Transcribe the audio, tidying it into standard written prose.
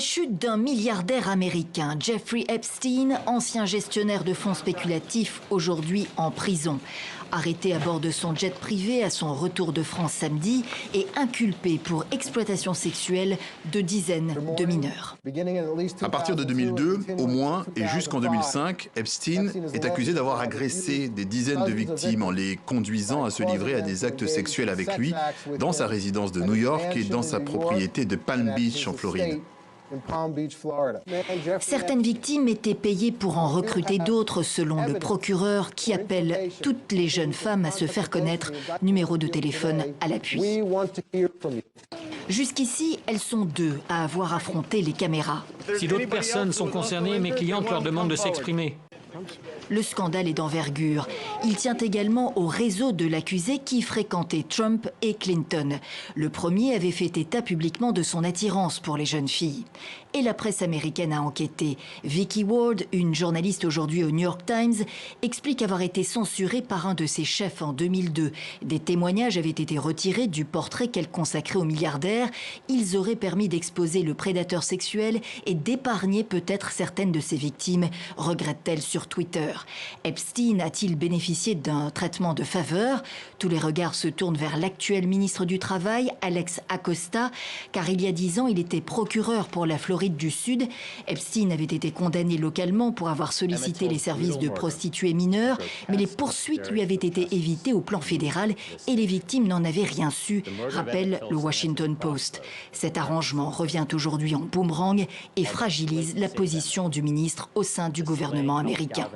La chute d'un milliardaire américain, Jeffrey Epstein, ancien gestionnaire de fonds spéculatifs, aujourd'hui en prison. Arrêté à bord de son jet privé à son retour de France samedi et inculpé pour exploitation sexuelle de dizaines de mineurs. À partir de 2002, au moins, et jusqu'en 2005, Epstein est accusé d'avoir agressé des dizaines de victimes en les conduisant à se livrer à des actes sexuels avec lui dans sa résidence de New York et dans sa propriété de Palm Beach en Floride. Certaines victimes étaient payées pour en recruter d'autres, selon le procureur, qui appelle toutes les jeunes femmes à se faire connaître, numéro de téléphone à l'appui. Jusqu'ici, elles sont deux à avoir affronté les caméras. Si d'autres personnes sont concernées, mes clientes leur demandent de s'exprimer. Le scandale est d'envergure. Il tient également au réseau de l'accusé qui fréquentait Trump et Clinton. Le premier avait fait état publiquement de son attirance pour les jeunes filles. Et la presse américaine a enquêté. Vicky Ward, une journaliste aujourd'hui au New York Times, explique avoir été censurée par un de ses chefs en 2002. Des témoignages avaient été retirés du portrait qu'elle consacrait au milliardaire. Ils auraient permis d'exposer le prédateur sexuel et d'épargner peut-être certaines de ses victimes, regrette-t-elle sur Twitter. Epstein a-t-il bénéficié d'un traitement de faveur? Tous les regards se tournent vers l'actuel ministre du Travail, Alex Acosta, car il y a 10 ans, il était procureur pour la Floride du Sud. Epstein avait été condamné localement pour avoir sollicité les services de prostituées mineures, mais les poursuites lui avaient été évitées au plan fédéral et les victimes n'en avaient rien su, rappelle le Washington Post. Cet arrangement revient aujourd'hui en boomerang et fragilise la position du ministre au sein du gouvernement américain.